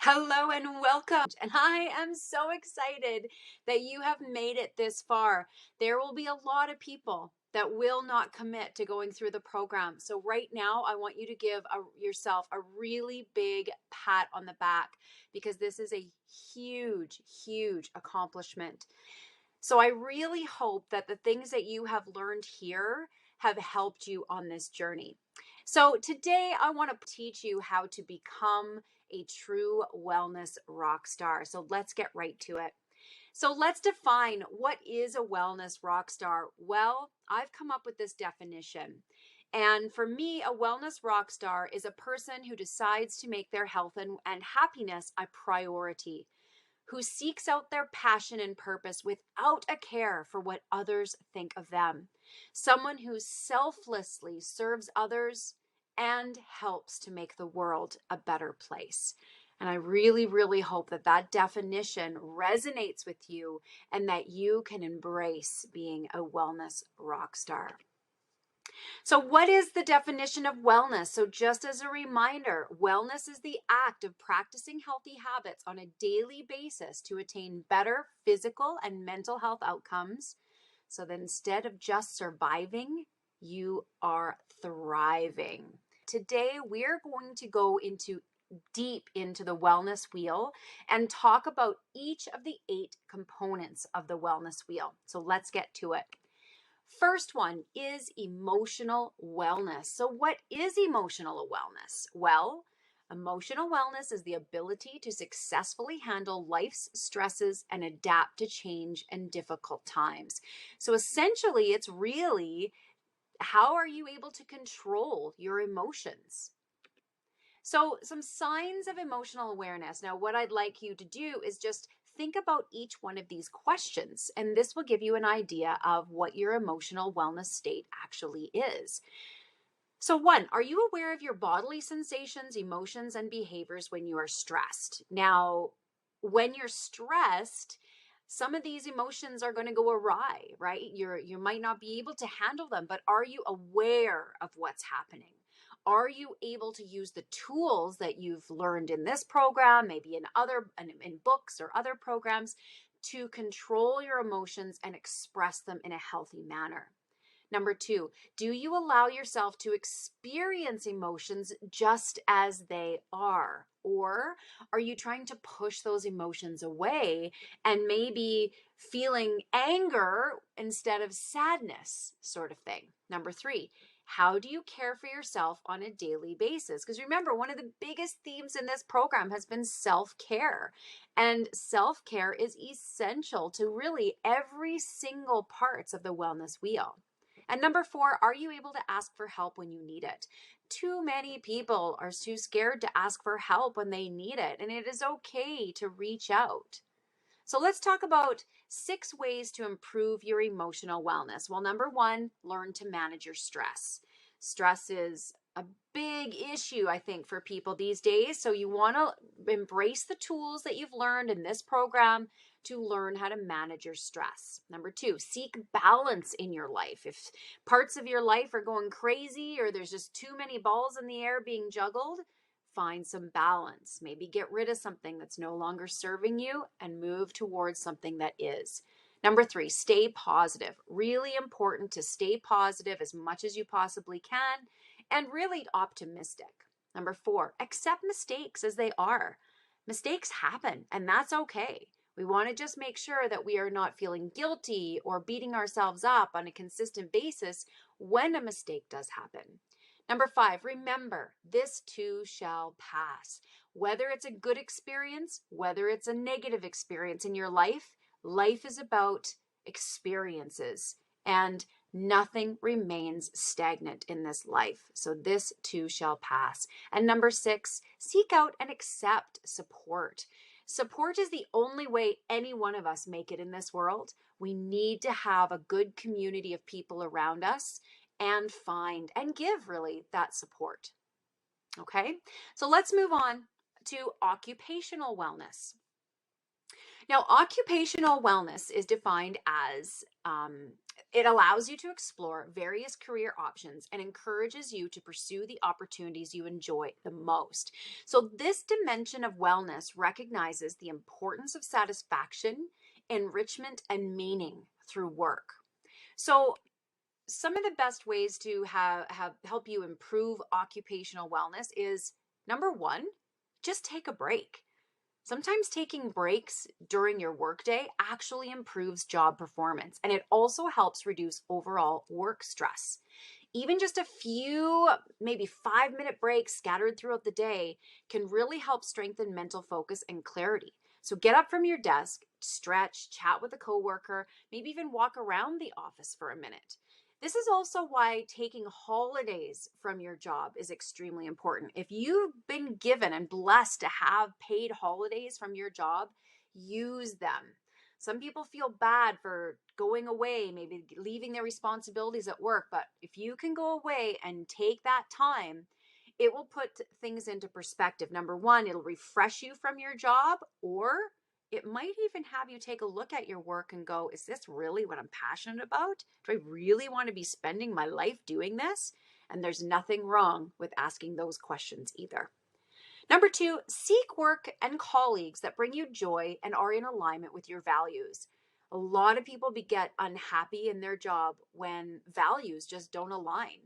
Hello and welcome. And I am so excited that you have made it this far. There will be a lot of people that will not commit to going through the program. So right now, I want you to give yourself a really big pat on the back because this is a huge, huge accomplishment. So I really hope that the things that you have learned here have helped you on this journey. So today I want to teach you how to become a true wellness rock star. So let's get right to it. So let's define what is a wellness rock star. Well, I've come up with this definition. And for me, a wellness rock star is a person who decides to make their health and happiness a priority, who seeks out their passion and purpose without a care for what others think of them. Someone who selflessly serves others and helps to make the world a better place. And I really, really hope that that definition resonates with you and that you can embrace being a wellness rock star. So, what is the definition of wellness? So, just as a reminder, wellness is the act of practicing healthy habits on a daily basis to attain better physical and mental health outcomes. So that instead of just surviving, you are thriving. Today, we're going to go deep into the wellness wheel and talk about each of the 8 components of the wellness wheel. So, let's get to it. First one is emotional wellness. So, what is emotional wellness? Well, emotional wellness is the ability to successfully handle life's stresses and adapt to change and difficult times. So, essentially, it's really how are you able to control your emotions? So, some signs of emotional awareness. Now, what I'd like you to do is just think about each one of these questions, and this will give you an idea of what your emotional wellness state actually is. So, 1, are you aware of your bodily sensations, emotions, and behaviors when you are stressed? Now, when you're stressed, some of these emotions are going to go awry, right? You might not be able to handle them, but are you aware of what's happening? Are you able to use the tools that you've learned in this program, maybe in books or other programs, to control your emotions and express them in a healthy manner? Number 2, do you allow yourself to experience emotions just as they are? Or are you trying to push those emotions away and maybe feeling anger instead of sadness, sort of thing? Number 3, how do you care for yourself on a daily basis? Because remember, one of the biggest themes in this program has been self-care. And self-care is essential to really every single parts of the wellness wheel. And number 4, are you able to ask for help when you need it? Too many people are too scared to ask for help when they need it, and it is okay to reach out. So let's talk about 6 ways to improve your emotional wellness. Well, number 1, learn to manage your stress. Stress is a big issue, I think, for people these days. So you want to embrace the tools that you've learned in this program to learn how to manage your stress. Number 2, seek balance in your life. If parts of your life are going crazy or there's just too many balls in the air being juggled, find some balance. Maybe get rid of something that's no longer serving you and move towards something that is. Number 3, stay positive. Really important to stay positive as much as you possibly can and really optimistic. Number 4, accept mistakes as they are. Mistakes happen, and that's okay. We want to just make sure that we are not feeling guilty or beating ourselves up on a consistent basis when a mistake does happen. Number 5, remember, this too shall pass. Whether it's a good experience, whether it's a negative experience in your life, life is about experiences, and nothing remains stagnant in this life. So this too shall pass. And number 6, seek out and accept support. Support is the only way any one of us make it in this world. We need to have a good community of people around us and find and give really that support. Okay, so let's move on to occupational wellness. Now, occupational wellness is defined as it allows you to explore various career options and encourages you to pursue the opportunities you enjoy the most. So, this dimension of wellness recognizes the importance of satisfaction, enrichment, and meaning through work. So, some of the best ways to have help you improve occupational wellness is number one, just take a break. Sometimes taking breaks during your workday actually improves job performance, and it also helps reduce overall work stress. Even just a few, maybe 5-minute breaks scattered throughout the day can really help strengthen mental focus and clarity. So get up from your desk, stretch, chat with a coworker, maybe even walk around the office for a minute. This is also why taking holidays from your job is extremely important. If you've been given and blessed to have paid holidays from your job, use them. Some people feel bad for going away, maybe leaving their responsibilities at work, but if you can go away and take that time, it will put things into perspective. Number one, it'll refresh you from your job, or it might even have you take a look at your work and go, is this really what I'm passionate about? Do I really want to be spending my life doing this? And there's nothing wrong with asking those questions either. Number two, seek work and colleagues that bring you joy and are in alignment with your values. A lot of people get unhappy in their job when values just don't align.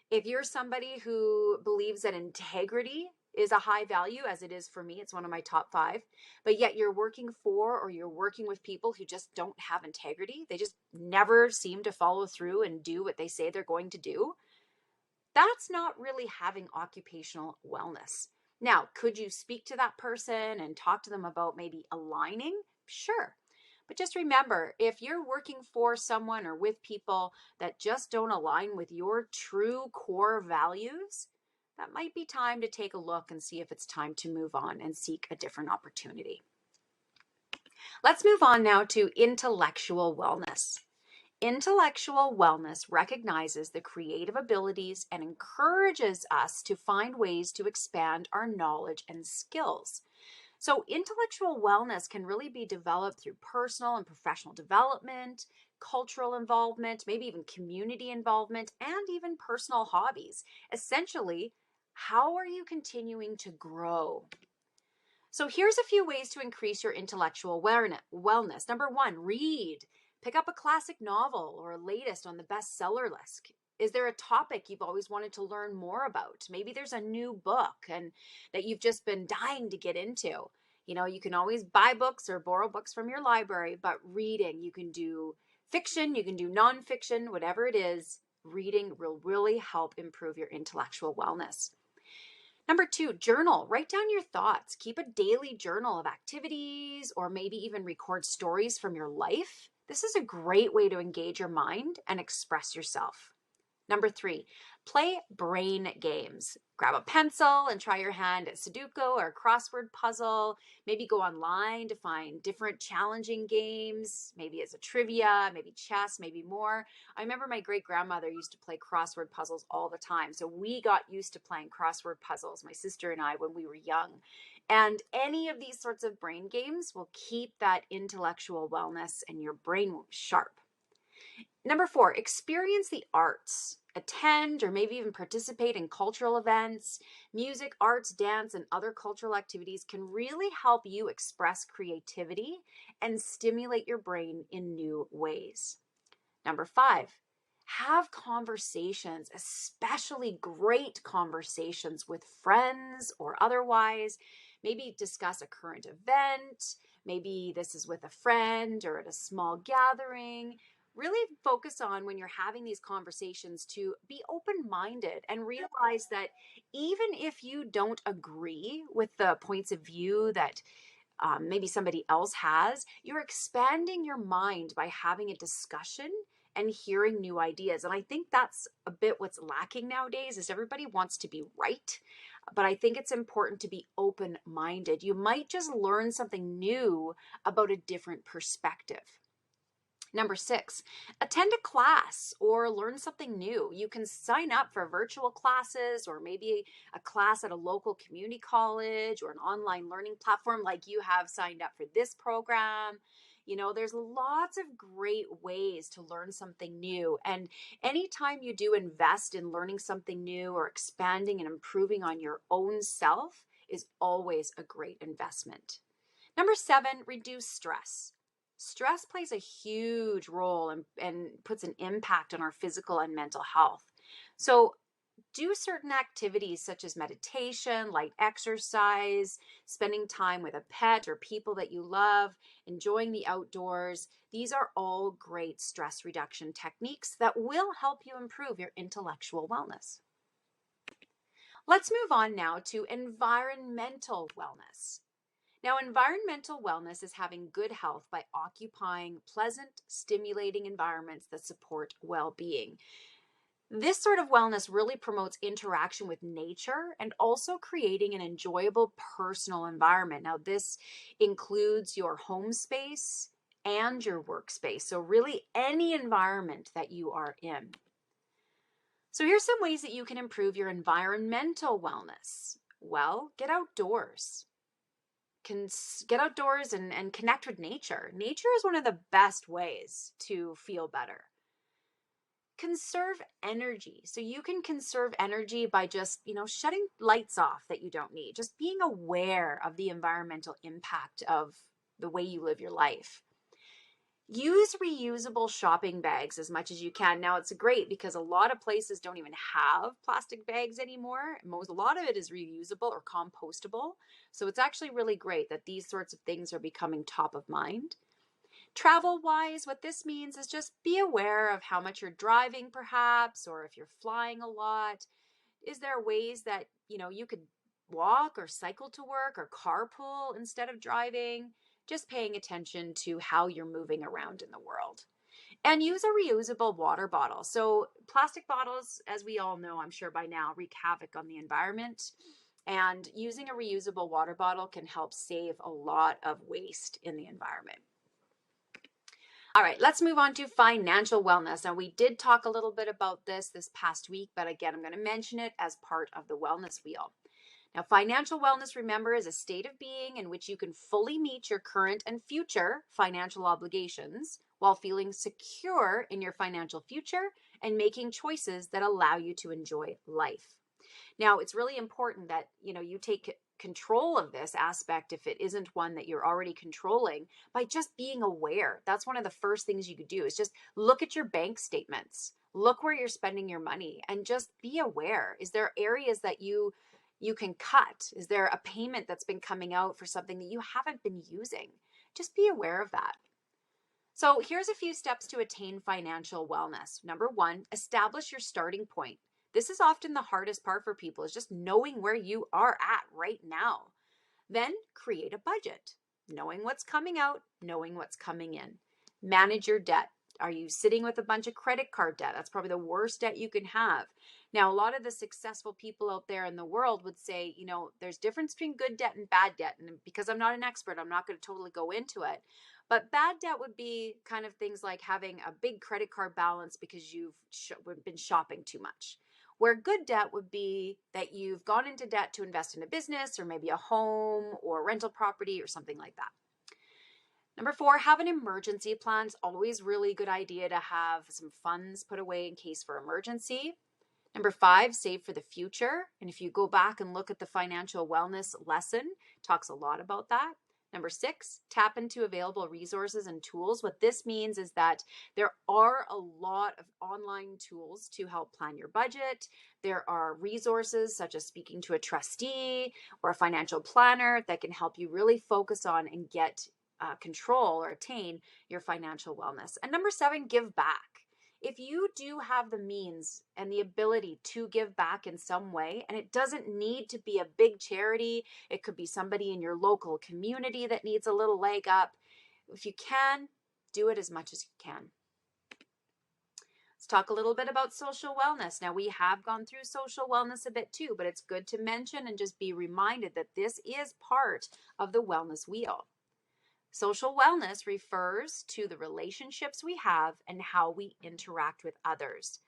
If you're somebody who believes that integrity is a high value, as it is for me, it's one of my top 5, but yet you're working for or you're working with people who just don't have integrity, they just never seem to follow through and do what they say they're going to do, that's not really having occupational wellness. Now, could you speak to that person and talk to them about maybe aligning? Sure. But just remember, if you're working for someone or with people that just don't align with your true core values, that might be time to take a look and see if it's time to move on and seek a different opportunity. Let's move on now to intellectual wellness. Intellectual wellness recognizes the creative abilities and encourages us to find ways to expand our knowledge and skills. So, intellectual wellness can really be developed through personal and professional development, cultural involvement, maybe even community involvement, and even personal hobbies. Essentially, how are you continuing to grow? So here's a few ways to increase your intellectual wellness. Number one, read. Pick up a classic novel or a latest on the bestseller list. Is there a topic you've always wanted to learn more about? Maybe there's a new book and that you've just been dying to get into. You know, you can always buy books or borrow books from your library, but reading, you can do fiction, you can do nonfiction, whatever it is, reading will really help improve your intellectual wellness. Number two, journal. Write down your thoughts. Keep a daily journal of activities or maybe even record stories from your life. This is a great way to engage your mind and express yourself. Number three, play brain games. Grab a pencil and try your hand at Sudoku or a crossword puzzle. Maybe go online to find different challenging games. Maybe it's a trivia, maybe chess, maybe more. I remember my great grandmother used to play crossword puzzles all the time. So we got used to playing crossword puzzles, my sister and I, when we were young. And any of these sorts of brain games will keep that intellectual wellness and your brain sharp. Number four, experience the arts. Attend or maybe even participate in cultural events. Music, arts, dance, and other cultural activities can really help you express creativity and stimulate your brain in new ways. Number five, have conversations, especially great conversations with friends or otherwise. Maybe discuss a current event. Maybe this is with a friend or at a small gathering. Really focus on when you're having these conversations to be open-minded and realize that even if you don't agree with the points of view that maybe somebody else has, you're expanding your mind by having a discussion and hearing new ideas. And I think that's a bit what's lacking nowadays is everybody wants to be right. But I think it's important to be open-minded. You might just learn something new about a different perspective. Number 6, attend a class or learn something new. You can sign up for virtual classes or maybe a class at a local community college or an online learning platform like you have signed up for this program. You know, there's lots of great ways to learn something new. And anytime you do invest in learning something new or expanding and improving on your own self is always a great investment. Number 7, reduce stress. Stress plays a huge role and puts an impact on our physical and mental health. So do certain activities such as meditation, light exercise, spending time with a pet or people that you love, enjoying the outdoors. These are all great stress reduction techniques that will help you improve your intellectual wellness. Let's move on now to environmental wellness. Now, environmental wellness is having good health by occupying pleasant, stimulating environments that support well-being. This sort of wellness really promotes interaction with nature and also creating an enjoyable personal environment. Now, this includes your home space and your workspace. So really any environment that you are in. So here's some ways that you can improve your environmental wellness. Well, get outdoors. Get outdoors and connect with nature. Nature is one of the best ways to feel better. Conserve energy. So you can conserve energy by just, shutting lights off that you don't need, just being aware of the environmental impact of the way you live your life. Use reusable shopping bags as much as you can. Now, it's great because a lot of places don't even have plastic bags anymore. A lot of it is reusable or compostable. So it's actually really great that these sorts of things are becoming top of mind. Travel-wise, what this means is just be aware of how much you're driving perhaps, or if you're flying a lot. Is there ways that, you could walk or cycle to work or carpool instead of driving? Just paying attention to how you're moving around in the world. And use a reusable water bottle. So plastic bottles, as we all know, I'm sure by now, wreak havoc on the environment. And using a reusable water bottle can help save a lot of waste in the environment. All right, let's move on to financial wellness. Now, we did talk a little bit about this past week, but again, I'm going to mention it as part of the wellness wheel. Now, financial wellness, remember, is a state of being in which you can fully meet your current and future financial obligations while feeling secure in your financial future and making choices that allow you to enjoy life. Now, it's really important that, you take control of this aspect if it isn't one that you're already controlling by just being aware. That's one of the first things you could do is just look at your bank statements, look where you're spending your money, and just be aware. Is there areas that you can cut? Is there a payment that's been coming out for something that you haven't been using? Just be aware of that. So here's a few steps to attain financial wellness. Number 1, establish your starting point. This is often the hardest part for people, is just knowing where you are at right now. Then create a budget, knowing what's coming out, knowing what's coming in. Manage your debt. Are you sitting with a bunch of credit card debt? That's probably the worst debt you can have. Now, a lot of the successful people out there in the world would say, there's difference between good debt and bad debt. And because I'm not an expert, I'm not going to totally go into it. But bad debt would be kind of things like having a big credit card balance because you've been shopping too much. Where good debt would be that you've gone into debt to invest in a business or maybe a home or rental property or something like that. Number 4, have an emergency plan. It's always really good idea to have some funds put away in case for emergency. Number 5, save for the future. And if you go back and look at the financial wellness lesson, it talks a lot about that. Number 6, tap into available resources and tools. What this means is that there are a lot of online tools to help plan your budget. There are resources such as speaking to a trustee or a financial planner that can help you really focus on and get control or attain your financial wellness. And number 7, give back. If you do have the means and the ability to give back in some way, and it doesn't need to be a big charity, it could be somebody in your local community that needs a little leg up. If you can, do it as much as you can. Let's talk a little bit about social wellness. Now, we have gone through social wellness a bit too, but it's good to mention and just be reminded that this is part of the wellness wheel. Social wellness refers to the relationships we have and how we interact with others.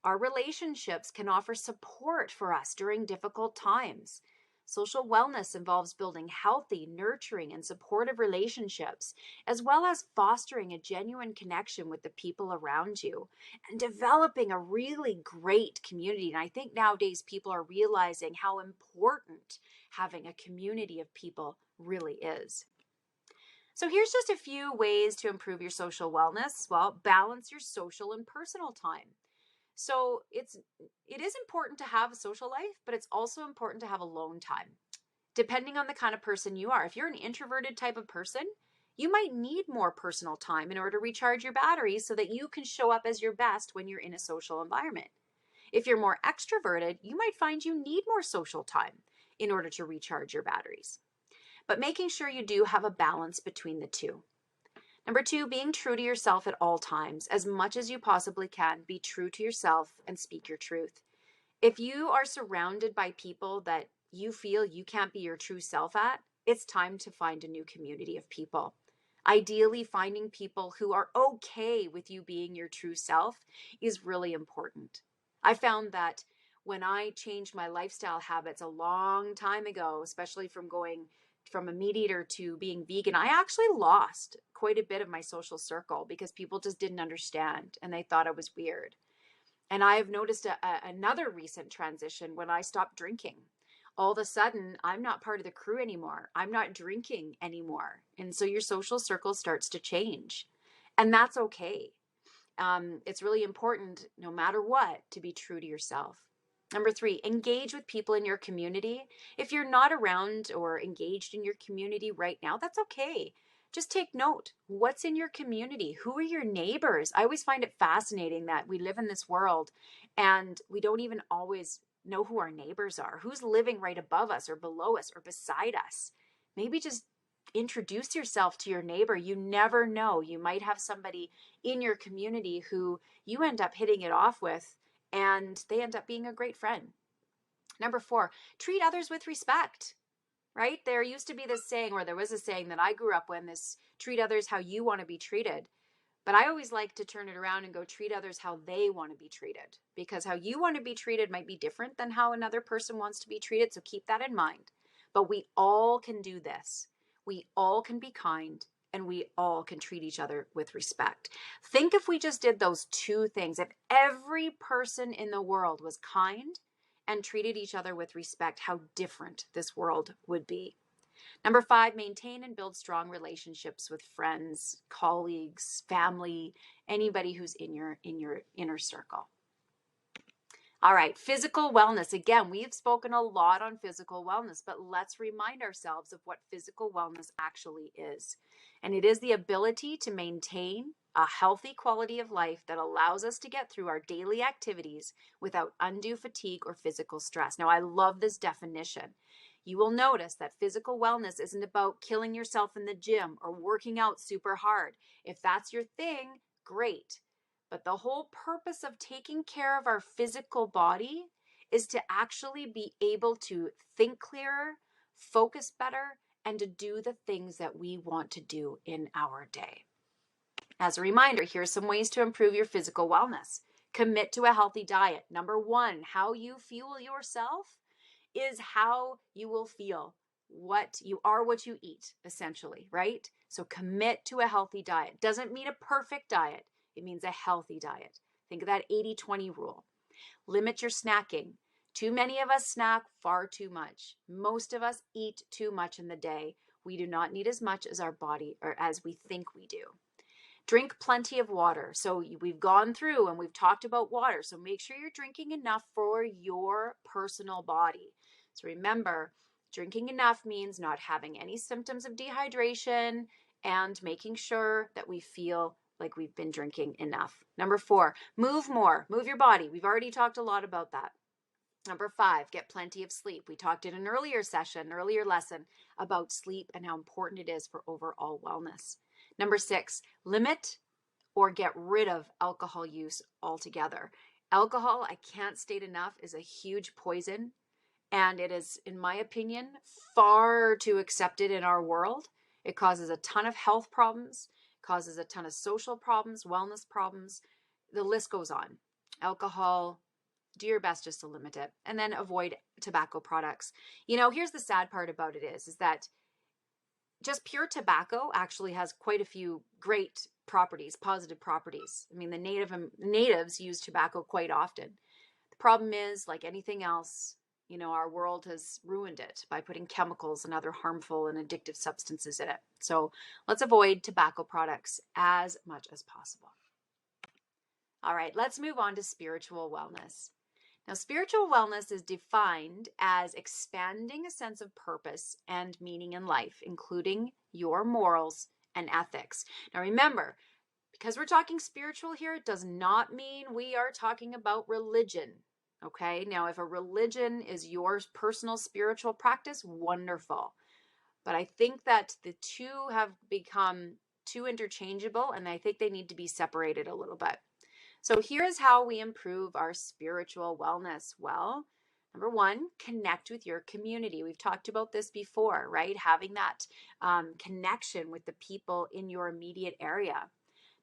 Our relationships can offer support for us during difficult times. Social wellness involves building healthy, nurturing, and supportive relationships, as well as fostering a genuine connection with the people around you and developing a really great community. And I think nowadays people are realizing how important having a community of people really is. So here's just a few ways to improve your social wellness. Well, balance your social and personal time. So it is important to have a social life, but it's also important to have alone time. Depending on the kind of person you are. If you're an introverted type of person, you might need more personal time in order to recharge your batteries so that you can show up as your best when you're in a social environment. If you're more extroverted, you might find you need more social time in order to recharge your batteries. But making sure you do have a balance between the two. Number 2, being true to yourself at all times. As much as you possibly can, be true to yourself and speak your truth. If you are surrounded by people that you feel you can't be your true self at, it's time to find a new community of people. Ideally, finding people who are okay with you being your true self is really important. I found that when I changed my lifestyle habits a long time ago, especially from going from a meat eater to being vegan, I actually lost quite a bit of my social circle because people just didn't understand and they thought I was weird. And I've noticed another recent transition when I stopped drinking. All of a sudden, I'm not part of the crew anymore. I'm not drinking anymore. And so your social circle starts to change. And that's okay. It's really important, no matter what, to be true to yourself. Number 3, engage with people in your community. If you're not around or engaged in your community right now, that's okay. Just take note. What's in your community? Who are your neighbors? I always find it fascinating that we live in this world and we don't even always know who our neighbors are. Who's living right above us or below us or beside us? Maybe just introduce yourself to your neighbor. You never know. You might have somebody in your community who you end up hitting it off with and they end up being a great friend. Number 4, treat others with respect, right? There used to be this saying, or there was a saying that I grew up with, this treat others how you want to be treated. But I always like to turn it around and go treat others how they want to be treated, because how you want to be treated might be different than how another person wants to be treated. So keep that in mind. But we all can do this. We all can be kind and we all can treat each other with respect. Think if we just did those 2 things, if every person in the world was kind and treated each other with respect, how different this world would be. Number 5, maintain and build strong relationships with friends, colleagues, family, anybody who's in your inner circle. All right, physical wellness. Again, we've spoken a lot on physical wellness, but let's remind ourselves of what physical wellness actually is. And it is the ability to maintain a healthy quality of life that allows us to get through our daily activities without undue fatigue or physical stress. Now, I love this definition. You will notice that physical wellness isn't about killing yourself in the gym or working out super hard. If that's your thing, great. But the whole purpose of taking care of our physical body is to actually be able to think clearer, focus better, and to do the things that we want to do in our day. As a reminder, here's some ways to improve your physical wellness. Commit to a healthy diet. Number 1, how you fuel yourself is how you will feel. What you are, what you eat, essentially, right? So commit to a healthy diet. Doesn't mean a perfect diet. It means a healthy diet. Think of that 80-20 rule. Limit your snacking. Too many of us snack far too much. Most of us eat too much in the day. We do not need as much as our body or as we think we do. Drink plenty of water. So we've gone through and we've talked about water. So make sure you're drinking enough for your personal body. So remember, drinking enough means not having any symptoms of dehydration and making sure that we feel like we've been drinking enough. Number 4, move more. Move your body. We've already talked a lot about that. Number 5, get plenty of sleep. We talked in an earlier lesson about sleep and how important it is for overall wellness. Number 6, limit or get rid of alcohol use altogether. Alcohol, I can't state enough, is a huge poison. And it is, in my opinion, far too accepted in our world. It causes a ton of health problems, causes a ton of social problems, wellness problems. The list goes on. Alcohol, do your best just to limit it, and then avoid tobacco products. Here's the sad part about it is that just pure tobacco actually has quite a few great properties, positive properties. I mean, the natives use tobacco quite often. The problem is, like anything else, our world has ruined it by putting chemicals and other harmful and addictive substances in it. So let's avoid tobacco products as much as possible. All right, let's move on to spiritual wellness. Now, spiritual wellness is defined as expanding a sense of purpose and meaning in life, including your morals and ethics. Now, remember, because we're talking spiritual here, it does not mean we are talking about religion. Okay, now if a religion is your personal spiritual practice, wonderful. But I think that the two have become too interchangeable, and I think they need to be separated a little bit. So here's how we improve our spiritual wellness. Well, number one, connect with your community. We've talked about this before, right? Having that connection with the people in your immediate area.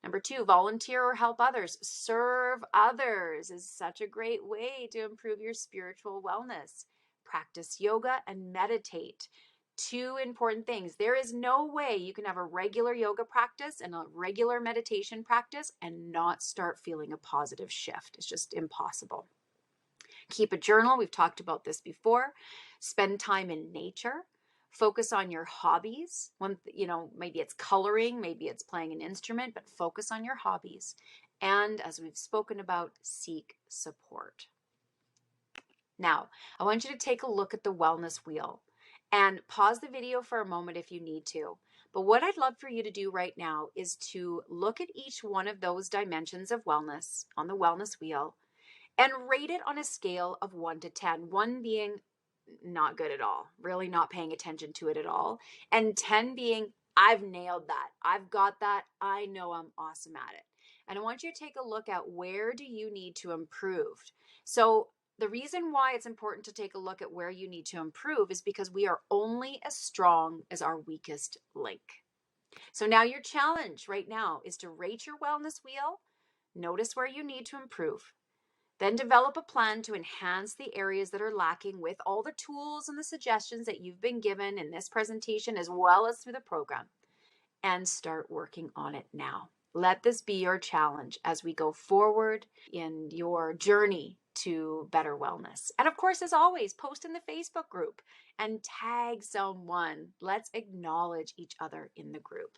Number two, volunteer or help others. Serve others is such a great way to improve your spiritual wellness. Practice yoga and meditate. Two important things. There is no way you can have a regular yoga practice and a regular meditation practice and not start feeling a positive shift. It's just impossible. Keep a journal. We've talked about this before. Spend time in nature. Focus on your hobbies. Maybe it's coloring, maybe it's playing an instrument, but focus on your hobbies. And as we've spoken about, seek support. Now, I want you to take a look at the wellness wheel and pause the video for a moment if you need to. But what I'd love for you to do right now is to look at each one of those dimensions of wellness on the wellness wheel and rate it on a scale of 1 to 10, 1 being not good at all, really not paying attention to it at all, and 10 being, I've nailed that. I've got that. I know I'm awesome at it. And I want you to take a look at where do you need to improve. So the reason why it's important to take a look at where you need to improve is because we are only as strong as our weakest link. So now your challenge right now is to rate your wellness wheel, notice where you need to improve, then develop a plan to enhance the areas that are lacking with all the tools and the suggestions that you've been given in this presentation as well as through the program, and start working on it now. Let this be your challenge as we go forward in your journey to better wellness. And of course, as always, post in the Facebook group and tag someone. Let's acknowledge each other in the group.